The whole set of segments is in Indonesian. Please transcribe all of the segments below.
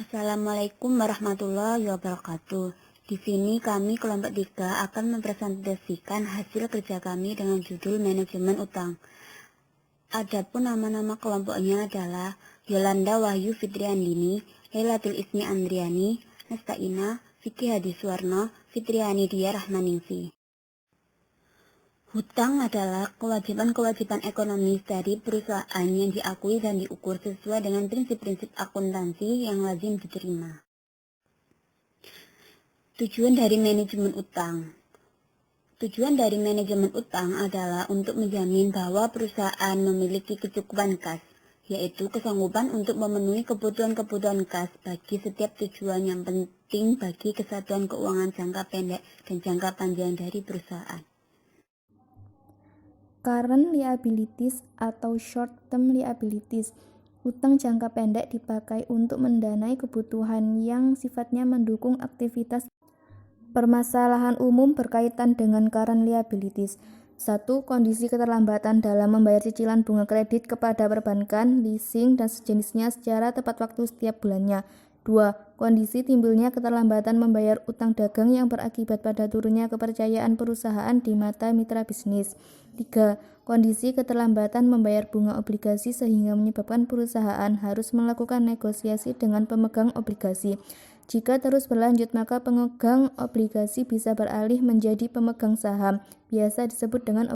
Assalamualaikum warahmatullahi wabarakatuh. Di sini kami kelompok 3 akan mempresentasikan hasil kerja kami dengan judul manajemen utang. Adapun nama-nama kelompoknya adalah Yolanda Wahyu Fitriandini, Lailatul Ismi Andriani, Nestaina, Vicky Hadiswarno, Fitriani Dia Rahmaningsi. Hutang adalah kewajiban-kewajiban ekonomis dari perusahaan yang diakui dan diukur sesuai dengan prinsip-prinsip akuntansi yang lazim diterima. Tujuan dari manajemen utang. Tujuan dari manajemen utang adalah untuk menjamin bahwa perusahaan memiliki kecukupan kas, yaitu kesanggupan untuk memenuhi kebutuhan-kebutuhan kas bagi setiap tujuan yang penting bagi kesatuan keuangan jangka pendek dan jangka panjang dari perusahaan. Current liabilities atau short-term liabilities. Utang jangka pendek dipakai untuk mendanai kebutuhan yang sifatnya mendukung aktivitas. Permasalahan umum berkaitan dengan current liabilities. 1. Kondisi keterlambatan dalam membayar cicilan bunga kredit kepada perbankan, leasing, dan sejenisnya secara tepat waktu setiap bulannya. 2. Kondisi timbulnya keterlambatan membayar utang dagang yang berakibat pada turunnya kepercayaan perusahaan di mata mitra bisnis. 3. Kondisi keterlambatan membayar bunga obligasi sehingga menyebabkan perusahaan harus melakukan negosiasi dengan pemegang obligasi. Jika terus berlanjut, maka pemegang obligasi bisa beralih menjadi pemegang saham, biasa disebut dengan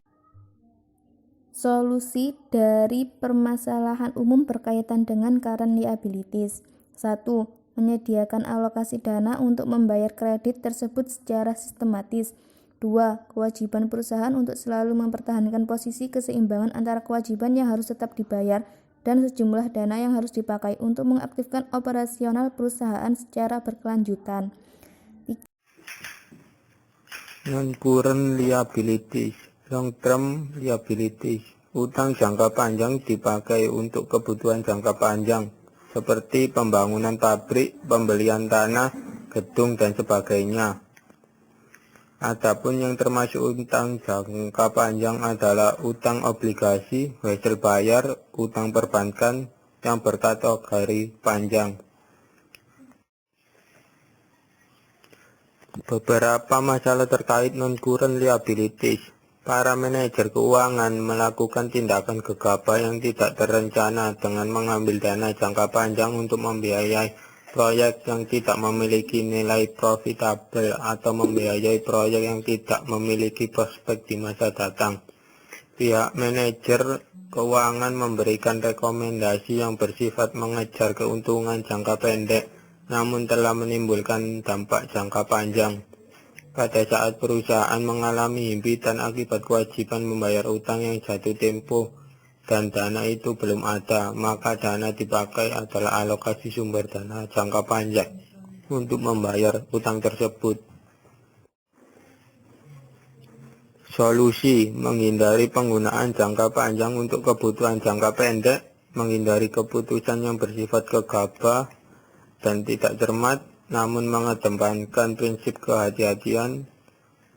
solusi dari permasalahan umum berkaitan dengan current liabilities. 1. Menyediakan alokasi dana untuk membayar kredit tersebut secara sistematis. 2. Kewajiban perusahaan untuk selalu mempertahankan posisi keseimbangan antara kewajiban yang harus tetap dibayar dan sejumlah dana yang harus dipakai untuk mengaktifkan operasional perusahaan secara berkelanjutan. Non-current liabilities, long-term liabilities. Utang jangka panjang dipakai untuk kebutuhan jangka panjang, seperti pembangunan pabrik, pembelian tanah, gedung, dan sebagainya. Adapun yang termasuk utang jangka panjang adalah utang obligasi, hasil bayar, utang perbankan yang berkategori panjang. Beberapa masalah terkait non-current liabilities. Para manajer keuangan melakukan tindakan gegabah yang tidak terencana dengan mengambil dana jangka panjang untuk membiayai proyek yang tidak memiliki nilai profitable atau membiayai proyek yang tidak memiliki prospek di masa datang. Pihak manajer keuangan memberikan rekomendasi yang bersifat mengejar keuntungan jangka pendek, namun telah menimbulkan dampak jangka panjang. Pada saat perusahaan mengalami himpitan akibat kewajiban membayar utang yang jatuh tempo dan dana itu belum ada, maka dana dipakai adalah alokasi sumber dana jangka panjang untuk membayar utang tersebut. Solusi: menghindari penggunaan jangka panjang untuk kebutuhan jangka pendek, menghindari keputusan yang bersifat gegabah dan tidak cermat, namun mengedepankan prinsip kehati-hatian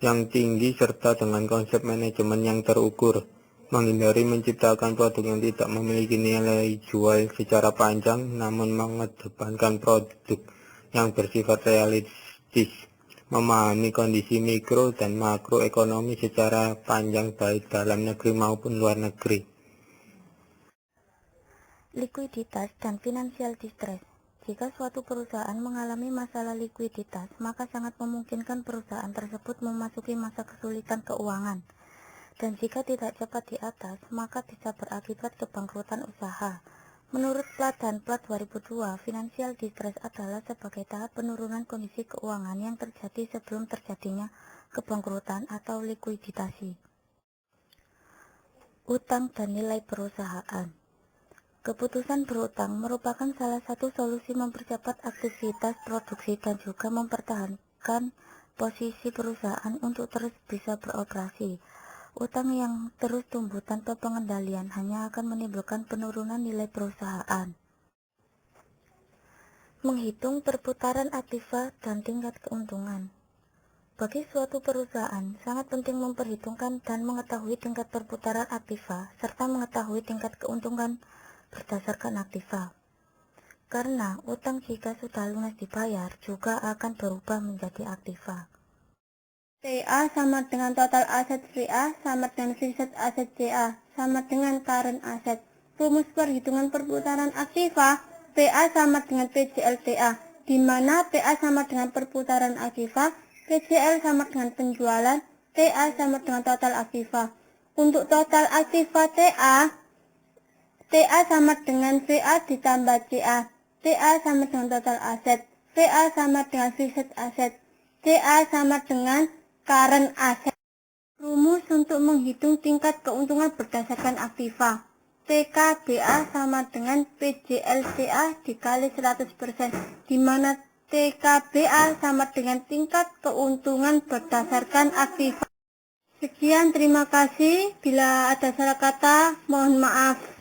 yang tinggi serta dengan konsep manajemen yang terukur, menghindari menciptakan produk yang tidak memiliki nilai jual secara panjang, namun mengedepankan produk yang bersifat realistis, memahami kondisi mikro dan makroekonomi secara panjang baik dalam negeri maupun luar negeri. Likuiditas dan financial distress. Jika suatu perusahaan mengalami masalah likuiditas, maka sangat memungkinkan perusahaan tersebut memasuki masa kesulitan keuangan. Dan jika tidak cepat di atas, maka bisa berakibat kebangkrutan usaha. Menurut Plat dan Plat 2002, financial distress adalah sebagai tahap penurunan kondisi keuangan yang terjadi sebelum terjadinya kebangkrutan atau likuiditasi. Utang dan nilai perusahaan. Keputusan berutang merupakan salah satu solusi mempercepat aktivitas produksi dan juga mempertahankan posisi perusahaan untuk terus bisa beroperasi. Utang yang terus tumbuh tanpa pengendalian hanya akan menimbulkan penurunan nilai perusahaan. Menghitung perputaran aktiva dan tingkat keuntungan. Bagi suatu perusahaan, sangat penting memperhitungkan dan mengetahui tingkat perputaran aktiva serta mengetahui tingkat keuntungan berdasarkan aktiva. karena utang jika sudah lunas dibayar juga akan berubah menjadi aktiva. TA sama dengan total aset VA sama dengan fixed aset CA sama dengan current asset. Rumus perhitungan perputaran aktiva PA sama dengan PJLTA, di mana PA sama dengan perputaran aktiva, PJL sama dengan penjualan, TA sama dengan total aktiva. Untuk total aktiva TA sama dengan VA ditambah CA, TA sama dengan total aset, VA sama dengan fixed asset, CA sama dengan current asset. Rumus untuk menghitung tingkat keuntungan berdasarkan aktiva. TKBA sama dengan PJLCA dikali 100%, di mana TKBA sama dengan tingkat keuntungan berdasarkan aktiva. Sekian, terima kasih. Bila ada salah kata, mohon maaf.